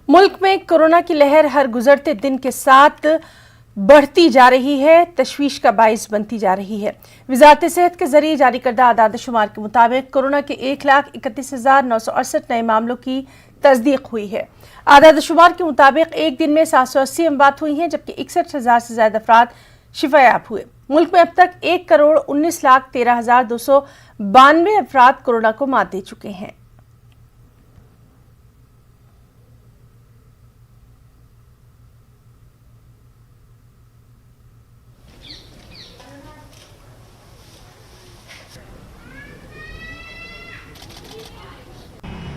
मुल्क में कोरोना की लहर हर गुजरते दिन के साथ बढ़ती जा रही है, तशवीश का बाइस बनती जा रही है। वजारत सेहत के जरिए जारी करदा आदाद शुमार के मुताबिक कोरोना के 1,31,968 नए मामलों की तस्दीक हुई है। आदाद शुमार के मुताबिक एक दिन में 780 अमवात हुई हैं, जबकि 61,000 से ज्यादा अफराद शिफायाब हुए। मुल्क में अब तक 1,19,13,292 अफराद कोरोना को मात दे चुके हैं।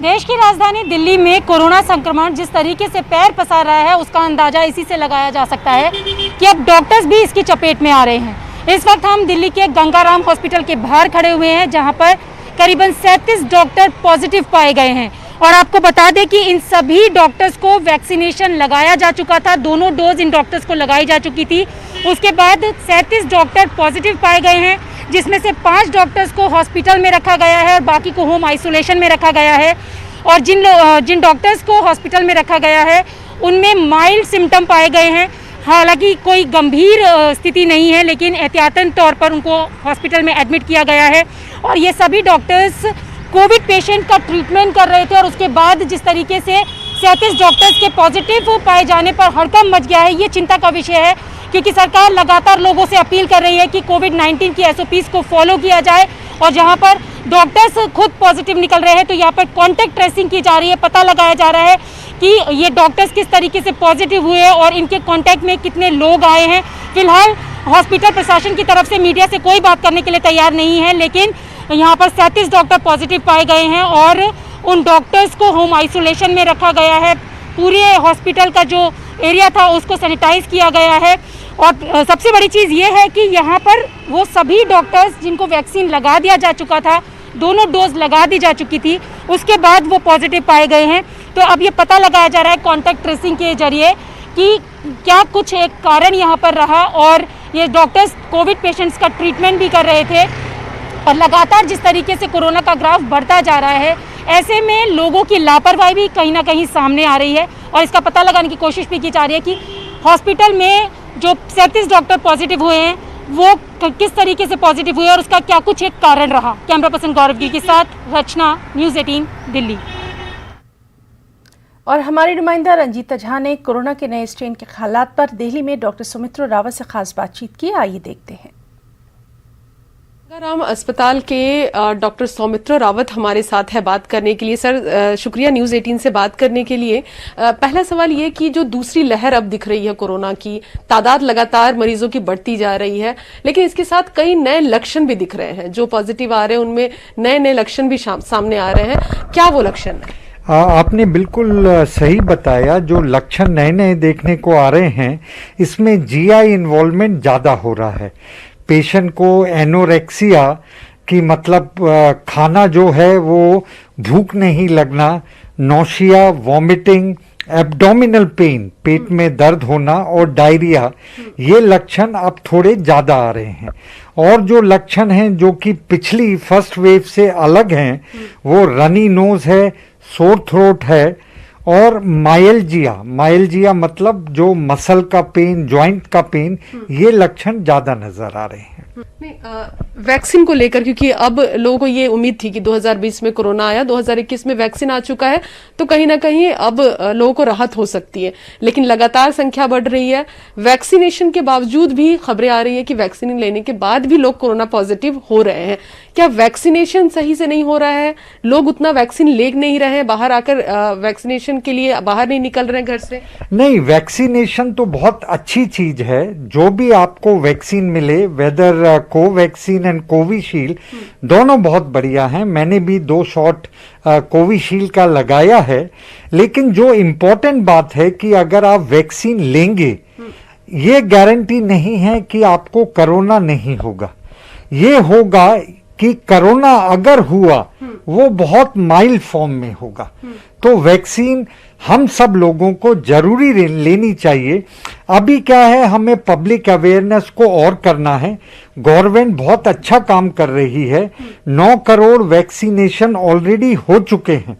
देश की राजधानी दिल्ली में कोरोना संक्रमण जिस तरीके से पैर पसार रहा है, उसका अंदाजा इसी से लगाया जा सकता है कि अब डॉक्टर्स भी इसकी चपेट में आ रहे हैं। इस वक्त हम दिल्ली के गंगाराम हॉस्पिटल के बाहर खड़े हुए हैं, जहां पर करीबन 37 डॉक्टर पॉजिटिव पाए गए हैं। और आपको बता दें कि इन सभी डॉक्टर्स को वैक्सीनेशन लगाया जा चुका था, दोनों डोज इन डॉक्टर्स को लगाई जा चुकी थी। उसके बाद 37 डॉक्टर पॉजिटिव पाए गए हैं, जिसमें से 5 डॉक्टर्स को हॉस्पिटल में रखा गया है और बाकी को होम आइसोलेशन में रखा गया है। और जिन डॉक्टर्स को हॉस्पिटल में रखा गया है उनमें माइल्ड सिम्टम पाए गए हैं। हालांकि कोई गंभीर स्थिति नहीं है, लेकिन एहतियातन तौर पर उनको हॉस्पिटल में एडमिट किया गया है। और ये सभी डॉक्टर्स कोविड पेशेंट का ट्रीटमेंट कर रहे थे और उसके बाद जिस तरीके से 37 डॉक्टर्स के पॉजिटिव पाए जाने पर हड़कंप मच गया है, ये चिंता का विषय है, क्योंकि सरकार लगातार लोगों से अपील कर रही है कि कोविड-19 की SOPs को फॉलो किया जाए। और जहां पर डॉक्टर्स खुद पॉजिटिव निकल रहे हैं तो यहाँ पर कॉन्टैक्ट ट्रेसिंग की जा रही है, पता लगाया जा रहा है कि ये डॉक्टर्स किस तरीके से पॉजिटिव हुए और इनके कॉन्टैक्ट में कितने लोग आए हैं। फिलहाल हॉस्पिटल प्रशासन की तरफ से मीडिया से कोई बात करने के लिए तैयार नहीं है, लेकिन यहाँ पर 37 डॉक्टर पॉजिटिव पाए गए हैं और उन डॉक्टर्स को होम आइसोलेशन में रखा गया है। पूरे हॉस्पिटल का जो एरिया था उसको सैनिटाइज किया गया है। और सबसे बड़ी चीज़ ये है कि यहाँ पर वो सभी डॉक्टर्स जिनको वैक्सीन लगा दिया जा चुका था, दोनों डोज लगा दी जा चुकी थी, उसके बाद वो पॉजिटिव पाए गए हैं। तो अब ये पता लगाया जा रहा है कॉन्टैक्ट ट्रेसिंग के जरिए कि क्या कुछ एक कारण यहाँ पर रहा। और ये डॉक्टर्स कोविड पेशेंट्स का ट्रीटमेंट भी कर रहे थे और लगातार जिस तरीके से कोरोना का ग्राफ बढ़ता जा रहा है, ऐसे में लोगों की लापरवाही भी कहीं ना कहीं सामने आ रही है। और इसका पता लगाने की कोशिश भी की जा रही है कि हॉस्पिटल में जो 37 डॉक्टर पॉजिटिव हुए हैं वो किस तरीके से पॉजिटिव हुए और उसका क्या कुछ एक कारण रहा। कैमरा पर्सन गौरव गिल के साथ रचना, न्यूज़ 18 दिल्ली। और हमारी नुमाइंदा रंजीता झा ने कोरोना के नए स्ट्रेन के हालात पर दिल्ली में डॉक्टर सुमित्रा रावत से खास बातचीत की। आइए देखते हैं। गंगाराम अस्पताल के डॉक्टर सौमित्र रावत हमारे साथ है बात करने के लिए। सर शुक्रिया न्यूज़ 18 से बात करने के लिए। पहला सवाल ये कि जो दूसरी लहर अब दिख रही है कोरोना की, तादाद लगातार मरीजों की बढ़ती जा रही है, लेकिन इसके साथ कई नए लक्षण भी दिख रहे हैं। जो पॉजिटिव आ रहे हैं उनमें नए नए लक्षण भी सामने आ रहे हैं। क्या वो लक्षण है? आपने बिल्कुल सही बताया। जो लक्षण नए नए देखने को आ रहे हैं, इसमें GI इन्वॉल्वमेंट ज़्यादा हो रहा है। पेशेंट को एनोरेक्सिया की मतलब खाना जो है वो भूख नहीं लगना, नौशिया, वॉमिटिंग, एब्डोमिनल पेन, पेट में दर्द होना और डायरिया, ये लक्षण अब थोड़े ज़्यादा आ रहे हैं। और जो लक्षण हैं जो कि पिछली फर्स्ट वेव से अलग हैं, वो रनी नोज है, सोर थ्रोट है और माइल्जिया मतलब जो मसल का पेन, जॉइंट का पेन, ये लक्षण ज्यादा नजर आ रहे हैं। वैक्सीन को लेकर, क्योंकि अब लोगों को ये उम्मीद थी कि 2020 में कोरोना आया, 2021 में वैक्सीन आ चुका है, तो कहीं ना कहीं अब लोगों को राहत हो सकती है, लेकिन लगातार संख्या बढ़ रही है। वैक्सीनेशन के बावजूद भी खबरें आ रही है कि वैक्सीन लेने के बाद भी लोग कोरोना पॉजिटिव हो रहे हैं। क्या वैक्सीनेशन सही से नहीं हो रहा है? लोग उतना वैक्सीन ले नहीं रहे हैं, बाहर आकर वैक्सीनेशन के लिए बाहर नहीं निकल रहे हैं घर से? नहीं, वैक्सीनेशन तो बहुत अच्छी चीज है। जो भी आपको वैक्सीन मिले, वेदर कोवैक्सीन एंड कोविशील्ड, दोनों बहुत बढ़िया हैं। मैंने भी 2 शॉट कोविशील्ड का लगाया है। लेकिन जो इम्पोर्टेंट बात है कि अगर आप वैक्सीन लेंगे, ये गारंटी नहीं है कि आपको कोरोना नहीं होगा। ये होगा कि कोरोना अगर हुआ वो बहुत माइल्ड फॉर्म में होगा। तो वैक्सीन हम सब लोगों को जरूरी लेनी चाहिए। अभी क्या है, हमें पब्लिक अवेयरनेस को और करना है। गवर्नमेंट बहुत अच्छा काम कर रही है। 9 करोड़ वैक्सीनेशन ऑलरेडी हो चुके हैं।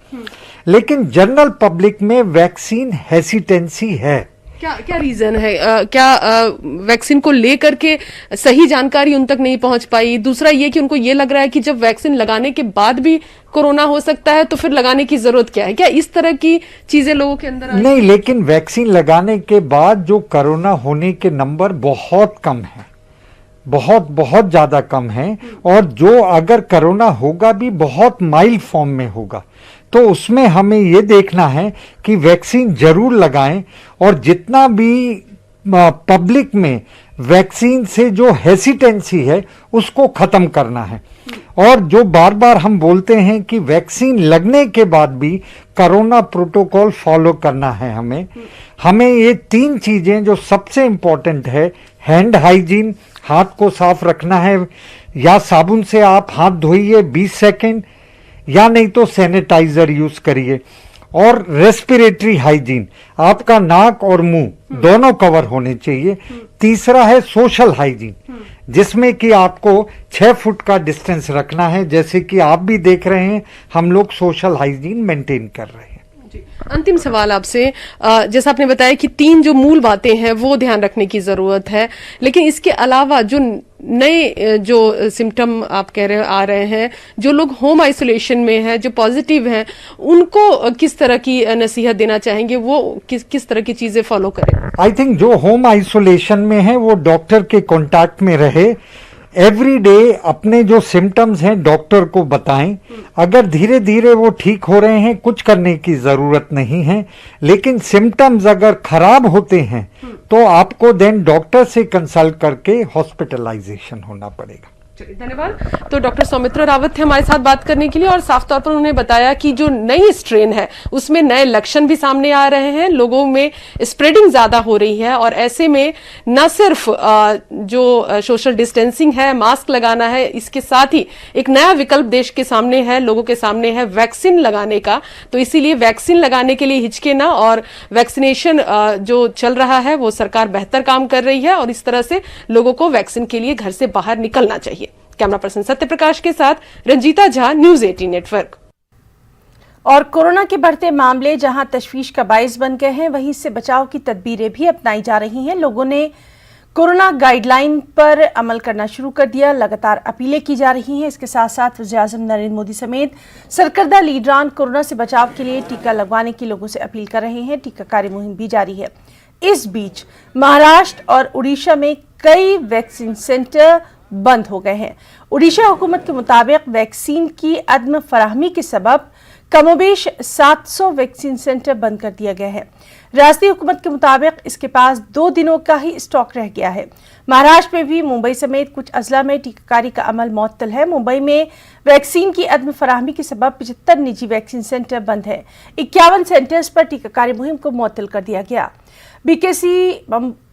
लेकिन जनरल पब्लिक में वैक्सीन हेसिटेंसी है। क्या क्या रीजन है? क्या वैक्सीन को लेकर के सही जानकारी उन तक नहीं पहुंच पाई? दूसरा ये कि उनको ये लग रहा है कि जब वैक्सीन लगाने के बाद भी कोरोना हो सकता है तो फिर लगाने की जरूरत क्या है? क्या इस तरह की चीजें लोगों के अंदर आई? नहीं, लेकिन वैक्सीन लगाने के बाद जो कोरोना होने के नंबर बहुत कम है, बहुत बहुत ज्यादा कम है, और जो अगर कोरोना होगा भी बहुत माइल्ड फॉर्म में होगा। तो उसमें हमें ये देखना है कि वैक्सीन जरूर लगाएं, और जितना भी पब्लिक में वैक्सीन से जो हेसिटेंसी है उसको खत्म करना है। और जो बार बार हम बोलते हैं कि वैक्सीन लगने के बाद भी कोरोना प्रोटोकॉल फॉलो करना है। हमें ये 3 चीजें जो सबसे इंपॉर्टेंट है, हैंड हाइजीन, हाथ को साफ रखना है, या साबुन से आप हाथ धोइए 20 सेकेंड, या नहीं तो सैनिटाइजर यूज करिए, और रेस्पिरेटरी हाइजीन, आपका नाक और मुंह दोनों कवर होने चाहिए। तीसरा है सोशल हाइजीन, जिसमें कि आपको 6 फुट का डिस्टेंस रखना है, जैसे कि आप भी देख रहे हैं हम लोग सोशल हाइजीन मेंटेन कर रहे हैं। अंतिम सवाल आपसे, जैसा आपने बताया कि 3 जो मूल बातें हैं वो ध्यान रखने की जरूरत है, लेकिन इसके अलावा जो नए जो सिम्टम आप कह रहे आ रहे हैं, जो लोग होम आइसोलेशन में हैं, जो पॉजिटिव हैं, उनको किस तरह की नसीहत देना चाहेंगे? वो किस तरह की चीजें फॉलो करें? आई थिंक जो होम आइसोलेशन में है वो डॉक्टर के कांटेक्ट में रहे, एवरी डे अपने जो सिम्टम्स हैं डॉक्टर को बताएं। अगर धीरे धीरे वो ठीक हो रहे हैं, कुछ करने की जरूरत नहीं है, लेकिन सिम्टम्स अगर खराब होते हैं तो आपको देन डॉक्टर से कंसल्ट करके हॉस्पिटलाइजेशन होना पड़ेगा। धन्यवाद। तो डॉक्टर सौमित्र रावत थे हमारे साथ बात करने के लिए, और साफ तौर पर उन्होंने बताया कि जो नई स्ट्रेन है उसमें नए लक्षण भी सामने आ रहे हैं, लोगों में स्प्रेडिंग ज्यादा हो रही है, और ऐसे में न सिर्फ जो सोशल डिस्टेंसिंग है, मास्क लगाना है, इसके साथ ही एक नया विकल्प देश के सामने है, लोगों के सामने है वैक्सीन लगाने का। तो इसीलिए वैक्सीन लगाने के लिए हिचके ना, और वैक्सीनेशन जो चल रहा है वो सरकार बेहतर काम कर रही है, और इस तरह से लोगों को वैक्सीन के लिए घर से बाहर निकलना चाहिए। कैमरा पर्सन सत्य प्रकाश के साथ रंजीता झा, न्यूज 18 नेटवर्क। और कोरोना के बढ़ते मामले जहां तशवीश का बाइस बन गए हैं, वहीं इससे बचाव की तदबीरें भी अपनाई जा रही हैं। लोगों ने कोरोना गाइडलाइन पर अमल करना शुरू कर दिया, लगातार अपीलें की जा रही हैं। इसके साथ साथ वज़ीर-ए-आज़म नरेंद्र मोदी समेत सरकर्दा लीडरान कोरोना से बचाव के लिए टीका लगवाने की लोगों से अपील कर रहे हैं। टीकाकारी मुहिम भी जारी है। इस बीच महाराष्ट्र और उड़ीसा में कई वैक्सीन सेंटर बंद हो गए हैं। उड़ीसा हुकूमत के मुताबिक वैक्सीन की अदम फराहमी के सबब कमोबेश 700 वैक्सीन सेंटर बंद कर दिया गया है। रियासती हुकूमत के मुताबिक इसके पास 2 दिनों का ही स्टॉक रह गया है। महाराष्ट्र में भी मुंबई समेत कुछ अजला में टीकाकारी का अमल मुअत्तल है। मुंबई में वैक्सीन की अदम फराहमी के सबब 75 निजी वैक्सीन सेंटर बंद है। 51 सेंटर्स पर टीकाकारी मुहिम को मुअत्तल कर दिया गया। बीकेसी,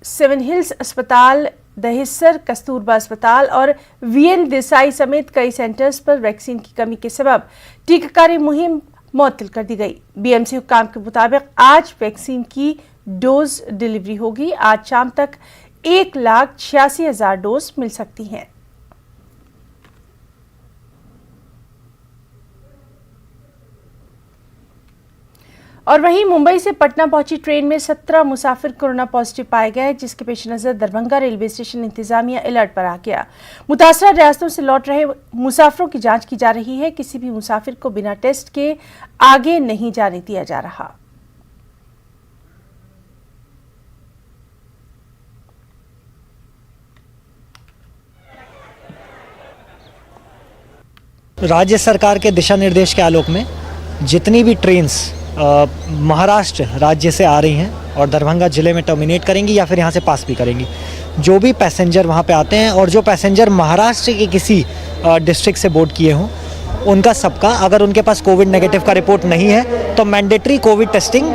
7 हिल्स अस्पताल, दहिसर कस्तूरबा अस्पताल और वीएन देसाई समेत कई सेंटर्स पर वैक्सीन की कमी के सबब टीकाकारी मुहिम मुअत्तल कर दी गई। बीएमसी हुक्काम के मुताबिक आज वैक्सीन की डोज डिलीवरी होगी। आज शाम तक 1,86,000 डोज मिल सकती हैं। और वहीं मुंबई से पटना पहुंची ट्रेन में 17 मुसाफिर कोरोना पॉजिटिव पाए गए, जिसके पेश नजर दरभंगा रेलवे स्टेशन इंतजामिया अलर्ट पर आ गया। मुतासरा रियासतों से लौट रहे मुसाफिरों की जांच की जा रही है। किसी भी मुसाफिर को बिना टेस्ट के आगे नहीं जाने दिया जा रहा। राज्य सरकार के दिशा निर्देश के आलोक में जितनी भी ट्रेन्स महाराष्ट्र राज्य से आ रही हैं और दरभंगा ज़िले में टर्मिनेट करेंगी या फिर यहाँ से पास भी करेंगी, जो भी पैसेंजर वहाँ पे आते हैं और जो पैसेंजर महाराष्ट्र के किसी डिस्ट्रिक्ट से बोर्ड किए हों, उनका सबका अगर उनके पास कोविड नेगेटिव का रिपोर्ट नहीं है तो मैंडेटरी कोविड टेस्टिंग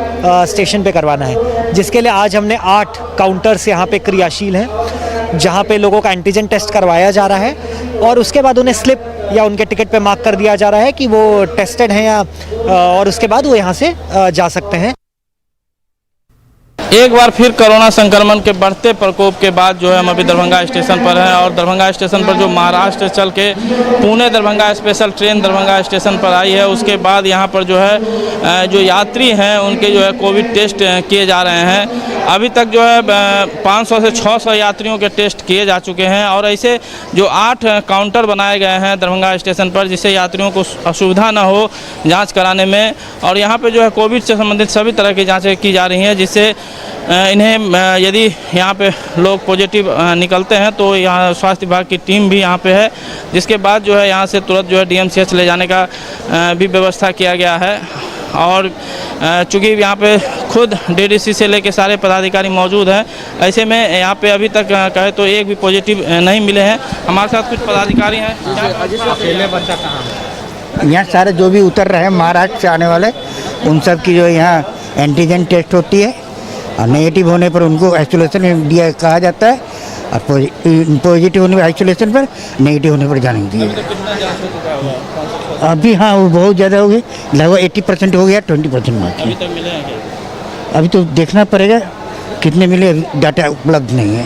स्टेशन पे करवाना है, जिसके लिए आज हमने 8 काउंटर्स यहाँ पे क्रियाशील हैं, जहाँ पे लोगों का एंटीजन टेस्ट करवाया जा रहा है और उसके बाद उन्हें स्लिप या उनके टिकट पे मार्क कर दिया जा रहा है कि वो टेस्टेड हैं या और उसके बाद वो यहाँ से जा सकते हैं। एक बार फिर कोरोना संक्रमण के बढ़ते प्रकोप के बाद जो है हम अभी दरभंगा स्टेशन पर हैं और दरभंगा स्टेशन पर जो महाराष्ट्र चल के Pune Darbhanga special train Darbhanga station पर आई है, उसके बाद यहाँ पर जो है जो यात्री हैं उनके जो है कोविड टेस्ट किए जा रहे हैं। अभी तक जो है 500 से 600 यात्रियों के टेस्ट किए जा चुके हैं और ऐसे जो 8 काउंटर बनाए गए हैं दरभंगा स्टेशन पर, जिससे यात्रियों को असुविधा न हो जांच कराने में। और यहाँ पे जो है कोविड से संबंधित सभी तरह की जांचें की जा रही हैं, जिससे इन्हें यदि यहाँ पे लोग पॉजिटिव निकलते हैं तो यहाँ स्वास्थ्य विभाग की टीम भी यहाँ पे है, जिसके बाद जो है यहाँ से तुरंत जो है DMCH ले जाने का भी व्यवस्था किया गया है। और चूँकि यहाँ पे खुद DDC से लेके सारे पदाधिकारी मौजूद हैं, ऐसे में यहाँ पे अभी तक कहे तो एक भी पॉजिटिव नहीं मिले हैं। हमारे साथ कुछ पदाधिकारी हैं। यहाँ सारे जो भी उतर रहे हैं महाराष्ट्र से आने वाले, उन सब की जो यहाँ एंटीजन टेस्ट होती है और नेगेटिव होने पर उनको आइसोलेशन में दिया कहा जाता है और पॉजिटिव होने पर आइसोलेशन पर, नेगेटिव होने पर जाने दिए। अभी हाँ वो बहुत ज़्यादा हो गई, लगभग 80% हो गया, 20% बाकी अभी तक मिले हैं क्या? अभी तो देखना पड़ेगा कितने मिले, डाटा उपलब्ध नहीं है।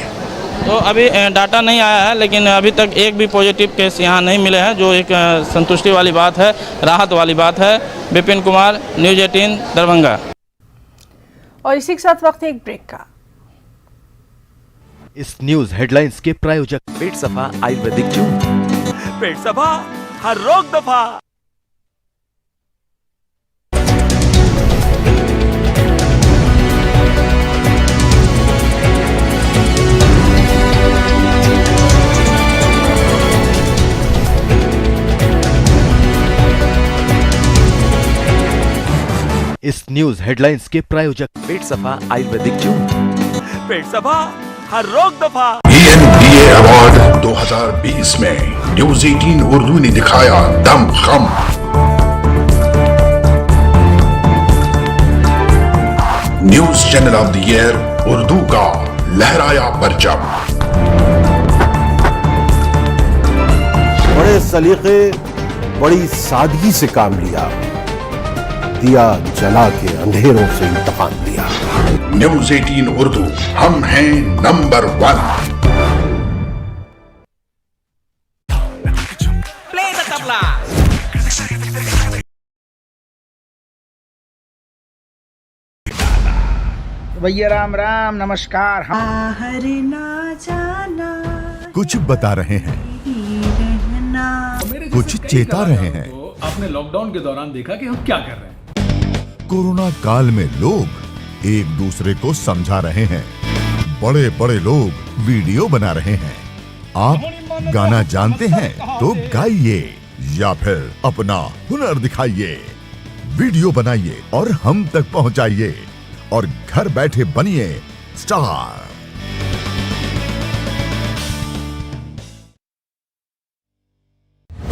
तो अभी डाटा नहीं आया है, लेकिन अभी तक एक भी पॉजिटिव केस यहाँ नहीं मिले हैं, जो एक संतुष्टि वाली बात है, राहत वाली बात है। विपिन कुमार, न्यूज़ 18 दरभंगा। और इसी के साथ वक्त है एक ब्रेक का। इस न्यूज हेडलाइंस के प्रायोजक पेट सफा आयुर्वेदिक जूस, पेट सफा हर रोग दफा। इस न्यूज हेडलाइंस के प्रायोजक पेट सफा आयुर्वेदिक जूस, पेट सफा हर रोग दफा। ENBA अवार्ड 2020 में न्यूज 18 उर्दू ने दिखाया दमखम। News channel of the year Urdu का लहराया परचम। बड़े सलीके, बड़ी सादगी से काम लिया, दिया जला के अंधेरों से इंतकाम लिया। न्यूज 18 उर्दू, हम हैं नंबर 1। Play the tabla. भैया राम राम, नमस्कार। बाहर ना जाना, कुछ बता रहे हैं, कुछ चेता रहे हैं। आपने लॉकडाउन के दौरान देखा कि हम क्या कर रहे हैं। कोरोना काल में लोग एक दूसरे को समझा रहे हैं, बड़े बड़े लोग वीडियो बना रहे हैं। आप गाना जानते हैं तो गाइए या फिर अपना हुनर दिखाइए, वीडियो बनाइए और हम तक पहुंचाइए और घर बैठे बनिए स्टार।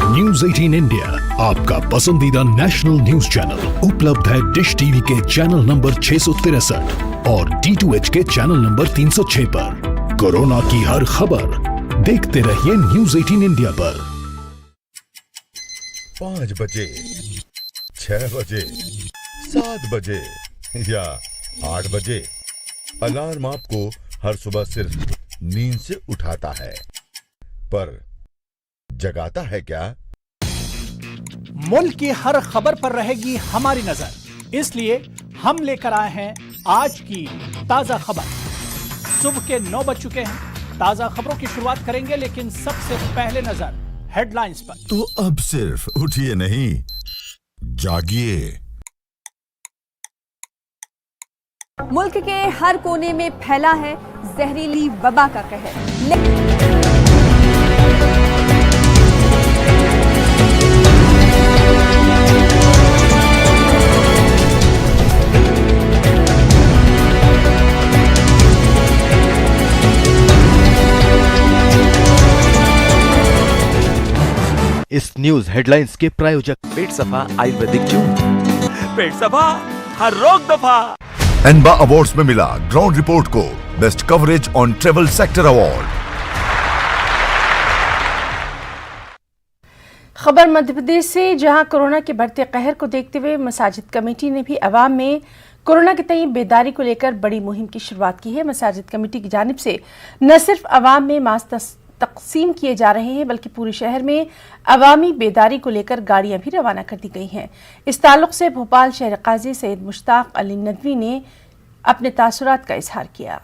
न्यूज 18 इंडिया आपका पसंदीदा नेशनल न्यूज चैनल उपलब्ध है डिश टीवी के चैनल नंबर 663 और D2H के चैनल नंबर 306 पर। कोरोना की हर खबर देखते रहिए न्यूज 18 इंडिया पर। 5 बजे, 6 बजे, 7 बजे या 8 बजे अलार्म आपको हर सुबह सिर्फ नींद से उठाता है, पर जगाता है क्या? मुल्क की हर खबर पर रहेगी हमारी नजर, इसलिए हम लेकर आए हैं आज की ताजा खबर। सुबह के 9 बज चुके हैं। ताजा खबरों की शुरुआत करेंगे, लेकिन सबसे पहले नजर हेडलाइंस पर। तो अब सिर्फ उठिए नहीं, जागिए। मुल्क के हर कोने में फैला है जहरीली वबा का कहर। इस न्यूज हेडलाइंस के प्रायोजक पेट सफा आयुर्वेदिक जूस, पेट सफा हर रोग दफा। एनबा अवार्ड्स में मिला ग्राउंड रिपोर्ट को best coverage on travel sector award. खबर मध्य प्रदेश से, जहां कोरोना के बढ़ते कहर को देखते हुए मसाजिद कमेटी ने भी अवाम में कोरोना के तई बेदारी को लेकर बड़ी मुहिम की शुरुआत की है। मसाजिद कमेटी की जानिब से न सिर्फ अवाम में मास्क तकसीम किए जा रहे हैं, बल्कि पूरे शहर में अवामी बेदारी को लेकर गाड़ियां भी रवाना कर दी गई हैं। इस ताल्लुक से भोपाल शहर काजी सैयद मुश्ताक अली नदवी ने अपने तासुरात का इजहार किया।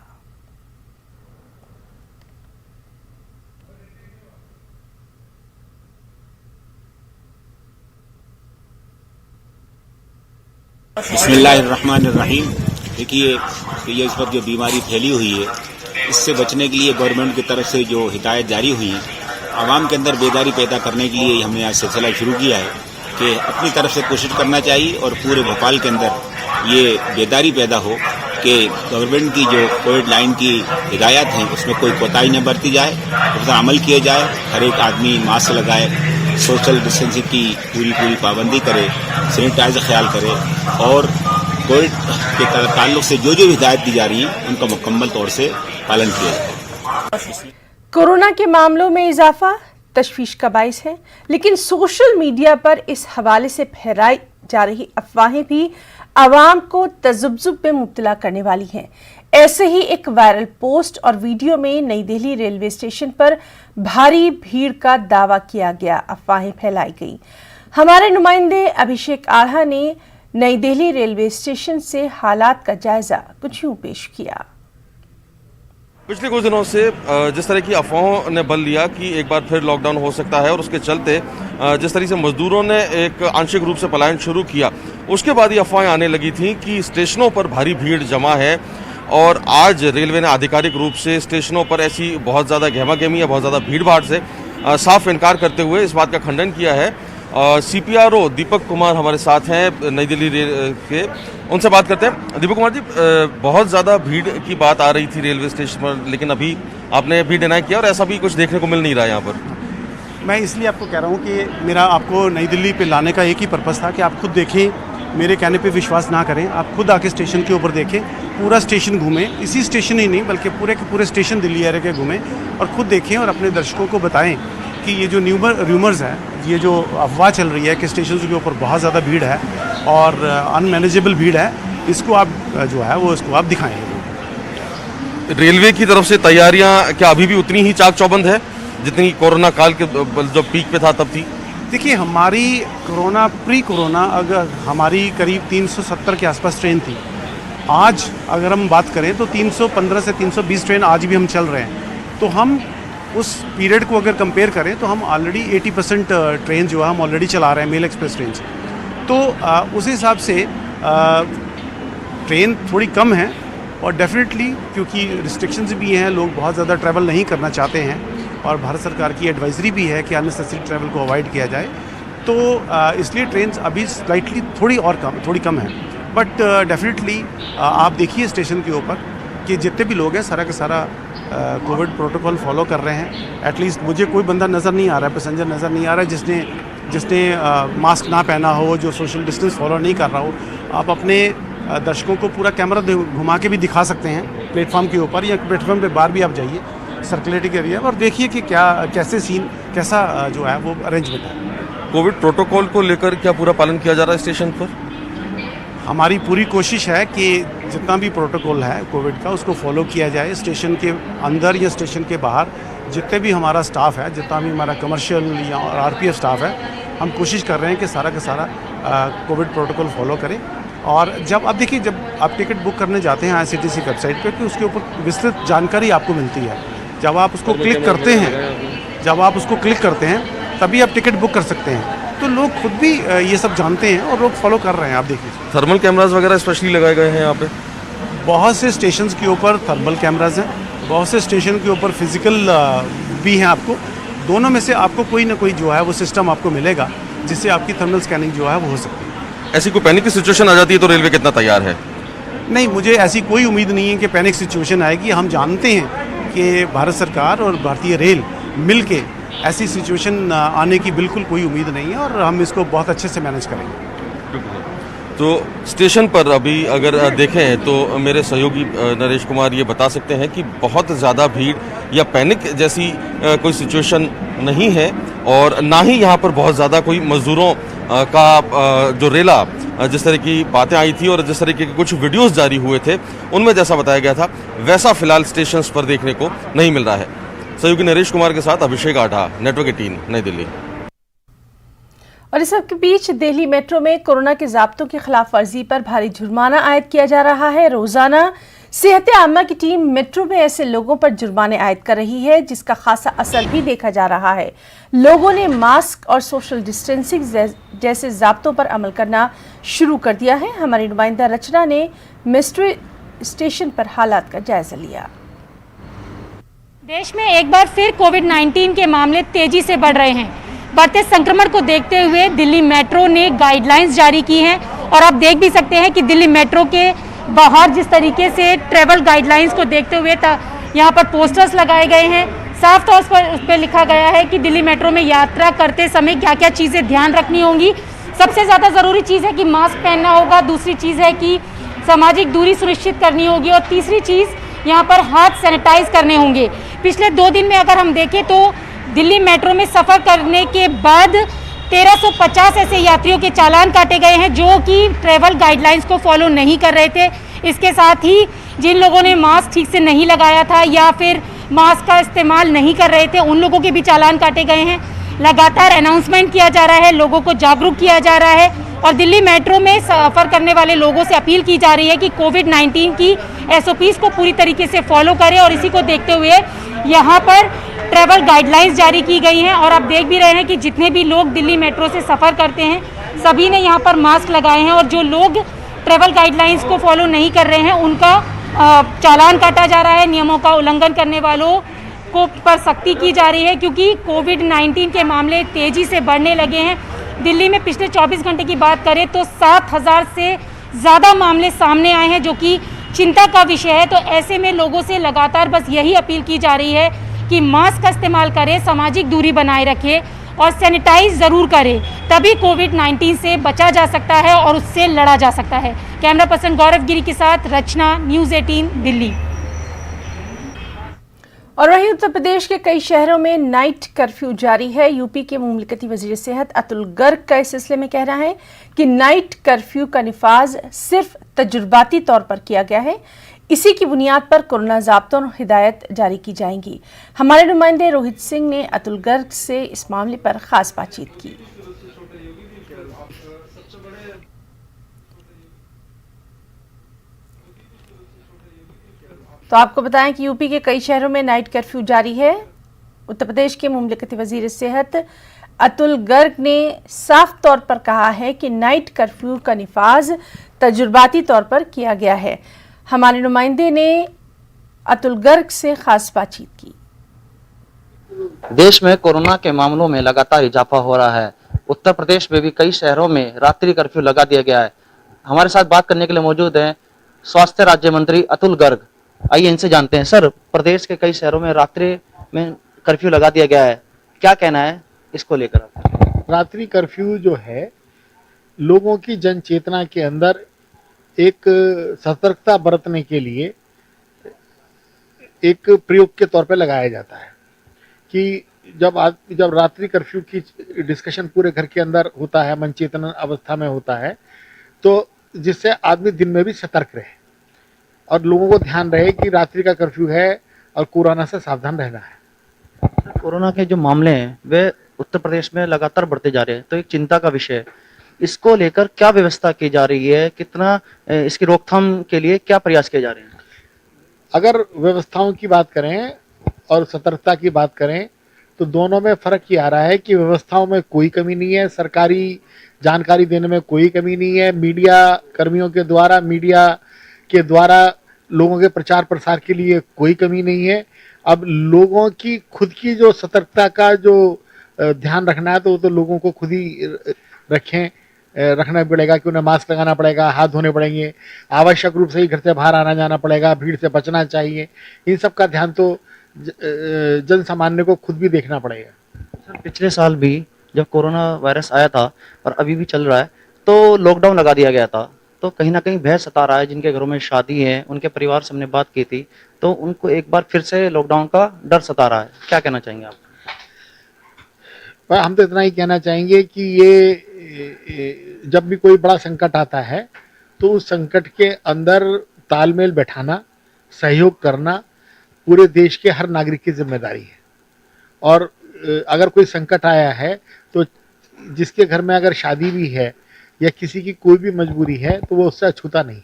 बिस्मिल्लाहिर्रहमानिर्रहीम। देखिए कि ये इस वक्त जो बीमारी फैली हुई है, इससे बचने के लिए गवर्नमेंट की तरफ से जो हिदायत जारी हुई है, आवाम के अंदर बेदारी पैदा करने के लिए हमने आज सिलसिला शुरू किया है कि अपनी तरफ से कोशिश करना चाहिए और पूरे भोपाल के अंदर ये बेदारी पैदा हो कि गवर्नमेंट की जो कोविड लाइन की हिदायत हैं उसमें कोई कोताही न बरती जाए, उस पर अमल किया जाए। हर एक आदमी मास्क लगाए, सोशल डिस्टेंसिंग की पूरी पाबंदी करे, सैनिटाइजर ख्याल करे और कोविड के ताल्लुक से जो हिदायत दी जा रही है उनका मुकम्मल तौर से पालन किया जाए। कोरोना के मामलों में इजाफा तशवीश का बाइस है, लेकिन सोशल मीडिया पर इस हवाले से फैलाई जा रही अफवाहें भी आवाम को तजुब्जुब में मुब्तला करने वाली हैं। ऐसे ही एक वायरल पोस्ट और वीडियो में नई दिल्ली रेलवे स्टेशन पर भारी भीड़ का दावा किया गया, अफवाहें फैलाई गई। हमारे नुमाइंदे अभिषेक आढ़ा ने नई दिल्ली रेलवे स्टेशन से हालात का जायजा कुछ यूं पेश किया। पिछले कुछ दिनों से जिस तरह की अफवाहों ने बल लिया कि एक बार फिर लॉकडाउन हो सकता है और उसके चलते जिस तरह से मजदूरों ने एक आंशिक रूप से पलायन शुरू किया, उसके बाद ये अफवाहें आने लगी थी कि स्टेशनों पर भारी भीड़ जमा है। और आज रेलवे ने आधिकारिक रूप से स्टेशनों पर ऐसी बहुत ज़्यादा गहमा-गहमी या बहुत ज़्यादा भीड़ भाड़ से साफ इनकार करते हुए इस बात का खंडन किया है। CPRO दीपक कुमार हमारे साथ हैं नई दिल्ली के, उनसे बात करते हैं। दीपक कुमार जी, बहुत ज़्यादा भीड़ की बात आ रही थी रेलवे स्टेशन पर, लेकिन अभी आपने भी डिनाई किया और ऐसा भी कुछ देखने को मिल नहीं रहा है यहाँ पर। मैं इसलिए आपको कह रहा हूँ कि मेरा आपको नई दिल्ली पे लाने का एक ही पर्पज़ था कि आप खुद देखें, मेरे कहने पे विश्वास ना करें, आप खुद आके स्टेशन के ऊपर देखें, पूरा स्टेशन घूमें, इसी स्टेशन ही नहीं बल्कि पूरे के पूरे स्टेशन दिल्ली एरिया के घूमें और खुद देखें और अपने दर्शकों को बताएं कि ये जो र्यूमर्स हैं, ये जो अफवाह चल रही है कि स्टेशन के ऊपर बहुत ज़्यादा भीड़ है और अनमैनेजेबल भीड़ है, इसको आप जो है वो इसको आप दिखाएं। रेलवे की तरफ से तैयारियां क्या अभी भी उतनी ही चाक चौबंद है जितनी कोरोना काल के जो पीक पे था तब थी? देखिए, हमारी प्री कोरोना अगर हमारी करीब 370 के आसपास ट्रेन थी। आज अगर हम बात करें तो 315 से 320 ट्रेन आज भी हम चल रहे हैं। तो हम उस पीरियड को अगर कंपेयर करें तो हम ऑलरेडी 80% ट्रेन जो है हम ऑलरेडी चला रहे हैं, मेल एक्सप्रेस ट्रेन से। तो उस हिसाब से ट्रेन थोड़ी कम है और डेफिनेटली क्योंकि रिस्ट्रिक्शंस भी हैं, लोग बहुत ज़्यादा ट्रैवल नहीं करना चाहते हैं और भारत सरकार की एडवाइजरी भी है कि अननेसेसरी ट्रैवल को अवॉइड किया जाए, तो इसलिए ट्रेन अभी स्लाइटली थोड़ी कम है। बट डेफिनेटली आप देखिए स्टेशन के ऊपर कि जितने भी लोग हैं सारा का सारा कोविड प्रोटोकॉल फॉलो कर रहे हैं। एटलीस्ट मुझे कोई बंदा नज़र नहीं आ रहा है, पैसेंजर नज़र नहीं आ रहा है जिसने मास्क ना पहना हो, जो सोशल डिस्टेंस फॉलो नहीं कर रहा हो। आप अपने दर्शकों को पूरा कैमरा घुमा के भी दिखा सकते हैं प्लेटफॉर्म के ऊपर या प्लेटफॉर्म पे बाहर भी आप जाइए सर्कुलेटिंग एरिया और देखिए कि कैसा जो है वो अरेंजमेंट है। कोविड प्रोटोकॉल को लेकर क्या पूरा पालन किया जा रहा है स्टेशन पर? हमारी पूरी कोशिश है कि जितना भी प्रोटोकॉल है कोविड का उसको फॉलो किया जाए। स्टेशन के अंदर या स्टेशन के बाहर जितने भी हमारा स्टाफ है, जितना भी हमारा कमर्शियल या RPF स्टाफ है, हम कोशिश कर रहे हैं कि सारा का सारा कोविड प्रोटोकॉल फॉलो करें। और जब आप देखिए, जब आप टिकट बुक करने जाते हैं IRCTC वेबसाइट पे, तो उसके ऊपर विस्तृत जानकारी आपको मिलती है। जब आप उसको क्लिक करते हैं तभी आप टिकट बुक कर सकते हैं। तो लोग खुद भी ये सब जानते हैं और लोग फॉलो कर रहे हैं। आप देखिए, थर्मल कैमरास वगैरह स्पेशली लगाए गए हैं यहाँ पे। बहुत से स्टेशन के ऊपर थर्मल कैमराज हैं, बहुत से स्टेशन के ऊपर फिजिकल भी हैं। आपको दोनों में से आपको कोई ना कोई जो है वो सिस्टम आपको मिलेगा जिससे आपकी थर्मल स्कैनिंग जो है वो हो सकती है। ऐसी कोई पैनिक की सिचुएशन आ जाती है तो रेलवे कितना तैयार है? नहीं, मुझे ऐसी कोई उम्मीद नहीं है कि पैनिक सिचुएशन आएगी। हम जानते हैं कि भारत सरकार और भारतीय रेल मिल के ऐसी सिचुएशन आने की बिल्कुल कोई उम्मीद नहीं है और हम इसको बहुत अच्छे से मैनेज करेंगे। तो स्टेशन पर अभी अगर देखें तो मेरे सहयोगी नरेश कुमार ये बता सकते हैं कि बहुत ज़्यादा भीड़ या पैनिक जैसी कोई सिचुएशन नहीं है और ना ही यहाँ पर बहुत ज़्यादा कोई मज़दूरों का जो रेला जिस तरह की बातें आई थी और जिस तरीके के कुछ वीडियोस जारी हुए थे, उनमें जैसा बताया गया था वैसा फिलहाल स्टेशंस पर देखने को नहीं मिल रहा है। सहयोगी नरेश कुमार के साथ अभिषेक आढ़ा, नेटवर्क 18, नई दिल्ली। और इस सबके बीच दिल्ली मेट्रो में कोरोना के ज़ाब्तों की खिलाफ वर्जी पर भारी जुर्माना आयद किया जा रहा है। रोजाना सेहत आमा की टीम मेट्रो में ऐसे लोगों पर जुर्माने आयद कर रही है, जिसका खासा असर भी देखा जा रहा है। लोगों ने मास्क और सोशल डिस्टेंसिंग जैसे ज़ाब्तों पर अमल करना शुरू कर दिया है। हमारी नुमाइंदा रचना ने मेट्रो स्टेशन पर हालात का जायजा लिया। देश में एक बार फिर कोविड-19 के मामले तेजी से बढ़ रहे हैं। बढ़ते संक्रमण को देखते हुए दिल्ली मेट्रो ने गाइडलाइंस जारी की हैं और आप देख भी सकते हैं कि दिल्ली मेट्रो के बाहर जिस तरीके से ट्रैवल गाइडलाइंस को देखते हुए यहाँ पर पोस्टर्स लगाए गए हैं। साफ तौर पर उस पर लिखा गया है कि दिल्ली मेट्रो में यात्रा करते समय क्या क्या चीज़ें ध्यान रखनी होंगी। सबसे ज़्यादा ज़रूरी चीज़ है कि मास्क पहनना होगा, दूसरी चीज़ है कि सामाजिक दूरी सुनिश्चित करनी होगी और तीसरी चीज़ यहाँ पर हाथ सैनिटाइज करने होंगे। पिछले 2 दिन में अगर हम देखें तो दिल्ली मेट्रो में सफ़र करने के बाद 1350 ऐसे यात्रियों के चालान काटे गए हैं जो कि ट्रैवल गाइडलाइंस को फॉलो नहीं कर रहे थे। इसके साथ ही जिन लोगों ने मास्क ठीक से नहीं लगाया था या फिर मास्क का इस्तेमाल नहीं कर रहे थे, उन लोगों के भी चालान काटे गए हैं। लगातार अनाउंसमेंट किया जा रहा है, लोगों को जागरूक किया जा रहा है और दिल्ली मेट्रो में सफ़र करने वाले लोगों से अपील की जा रही है कि कोविड-19 की SOPs को पूरी तरीके से फॉलो करें और इसी को देखते हुए यहाँ पर ट्रैवल गाइडलाइंस जारी की गई हैं। और आप देख भी रहे हैं कि जितने भी लोग दिल्ली मेट्रो से सफ़र करते हैं सभी ने यहाँ पर मास्क लगाए हैं और जो लोग ट्रैवल गाइडलाइंस को फॉलो नहीं कर रहे हैं उनका चालान काटा जा रहा है। नियमों का उल्लंघन करने वालों को पर सख्ती की जा रही है क्योंकि कोविड-19 के मामले तेज़ी से बढ़ने लगे हैं। दिल्ली में पिछले 24 घंटे की बात करें तो 7000 से ज़्यादा मामले सामने आए हैं जो कि चिंता का विषय है। तो ऐसे में लोगों से लगातार बस यही अपील की जा रही है कि मास्क का इस्तेमाल करें, सामाजिक दूरी बनाए रखें और सैनिटाइज ज़रूर करें, तभी कोविड-19 से बचा जा सकता है और उससे लड़ा जा सकता है। कैमरा पर्सन गौरव गिरी के साथ रचना, न्यूज़ 18 दिल्ली। और वहीं उत्तर प्रदेश के कई शहरों में नाइट कर्फ्यू जारी है। यूपी के मुमलिकती वजीर सेहत अतुल गर्ग का इस सिलसिले में कहना है कि नाइट कर्फ्यू का निफाज सिर्फ तजुर्बाती तौर पर किया गया है। इसी की बुनियाद पर कोरोना ज़ाब्तों और हिदायत जारी की जाएंगी। हमारे नुमाइंदे रोहित सिंह ने अतुल गर्ग से इस मामले पर खास बातचीत की। तो आपको बताएं कि यूपी के कई शहरों में नाइट कर्फ्यू जारी है। उत्तर प्रदेश के मुमलिकती वजीर सेहत अतुल गर्ग ने साफ तौर पर कहा है कि नाइट कर्फ्यू का निफाज तजुर्बाती तौर पर किया गया है। हमारे नुमाइंदे ने अतुल गर्ग से खास बातचीत की। देश में कोरोना के मामलों में लगातार इजाफा हो रहा है। उत्तर प्रदेश में भी कई शहरों में रात्रि कर्फ्यू लगा दिया गया है। हमारे साथ बात करने के लिए मौजूद हैं स्वास्थ्य राज्य मंत्री अतुल गर्ग। आइए इनसे जानते हैं। सर, प्रदेश के कई शहरों में रात्रि में कर्फ्यू लगा दिया गया है, क्या कहना है इसको लेकर? रात्रि कर्फ्यू जो है लोगों की जन चेतना के अंदर एक सतर्कता बरतने के लिए एक प्रयोग के तौर पे लगाया जाता है कि जब रात्रि कर्फ्यू की डिस्कशन पूरे घर के अंदर होता है, मन चेतन अवस्था में होता है, तो जिससे आदमी दिन में भी सतर्क रहे और लोगों को ध्यान रहे कि रात्रि का कर्फ्यू है और कोरोना से सावधान रहना है। कोरोना के जो मामले हैं वे उत्तर प्रदेश में लगातार बढ़ते जा रहे हैं, तो एक चिंता का विषय है। इसको लेकर क्या व्यवस्था की जा रही है, कितना इसकी रोकथाम के लिए क्या प्रयास किए जा रहे हैं? अगर व्यवस्थाओं की बात करें और सतर्कता की बात करें तो दोनों में फर्क ये आ रहा है कि व्यवस्थाओं में कोई कमी नहीं है, सरकारी जानकारी देने में कोई कमी नहीं है, मीडिया कर्मियों के द्वारा, मीडिया के द्वारा लोगों के प्रचार प्रसार के लिए कोई कमी नहीं है। अब लोगों की खुद की जो सतर्कता का जो ध्यान रखना है तो वो तो लोगों को खुद ही रखना पड़ेगा कि उन्हें मास्क लगाना पड़ेगा, हाथ धोने पड़ेंगे, आवश्यक रूप से ही घर से बाहर आना जाना पड़ेगा, भीड़ से बचना चाहिए। इन सब का ध्यान तो जन सामान्य को खुद भी देखना पड़ेगा। सर, पिछले साल भी जब कोरोना वायरस आया था और अभी भी चल रहा है तो लॉकडाउन लगा दिया गया था, तो कहीं ना कहीं भय सता रहा है। जिनके घरों में शादी है, उनके परिवार से हमने बात की थी, तो उनको एक बार फिर से लॉकडाउन का डर सता रहा है। क्या कहना चाहेंगे आप? हम तो इतना ही कहना चाहेंगे कि ये जब भी कोई बड़ा संकट आता है तो उस संकट के अंदर तालमेल बैठाना, सहयोग करना पूरे देश के हर नागरिक की जिम्मेदारी है। और अगर कोई संकट आया है तो जिसके घर में अगर शादी भी है या किसी की कोई भी मजबूरी है तो वो उससे अछूता नहीं।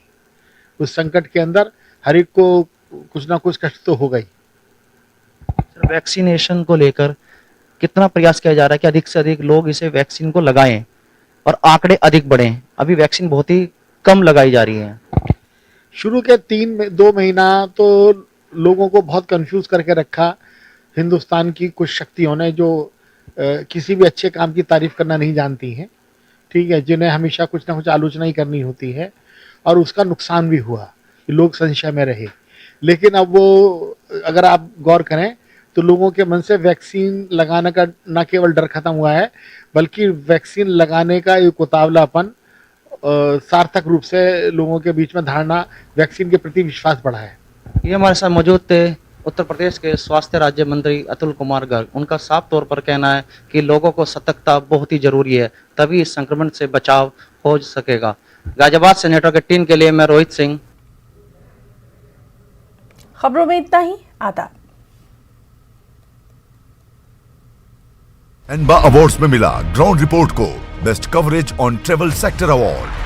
उस संकट के अंदर हर एक को कुछ ना कुछ कष्ट तो होगा ही। वैक्सीनेशन को लेकर कितना प्रयास किया जा रहा है कि अधिक से अधिक लोग इसे वैक्सीन को लगाएं और आंकड़े अधिक बढ़ें? अभी वैक्सीन बहुत ही कम लगाई जा रही है। शुरू के 2 महीना तो लोगों को बहुत कंफ्यूज करके रखा हिंदुस्तान की कुछ शक्तियों ने, जो किसी भी अच्छे काम की तारीफ करना नहीं जानती हैं, ठीक है, जिन्हें हमेशा कुछ ना कुछ आलोचना ही करनी होती है, और उसका नुकसान भी हुआ, लोग संशय में रहे। लेकिन अब वो अगर आप गौर करें तो लोगों के मन से वैक्सीन लगाने का न केवल डर खत्म हुआ है, बल्कि वैक्सीन लगाने का एक उतावलापन सार्थक रूप से लोगों के बीच में धारणा, वैक्सीन के प्रति विश्वास बढ़ा है। ये हमारे साथ मौजूद थे उत्तर प्रदेश के स्वास्थ्य राज्य मंत्री अतुल कुमार गर्ग। उनका साफ तौर पर कहना है कि लोगों को सतर्कता बहुत ही जरूरी है, तभी इस संक्रमण से बचाव हो सकेगा। गाजियाबाद से नेटवर्क 18 के लिए मैं रोहित सिंह। खबरों में इतना ही। आदाब। एनबा अवार्ड्स में मिला ग्राउंड रिपोर्ट को best coverage on travel sector award.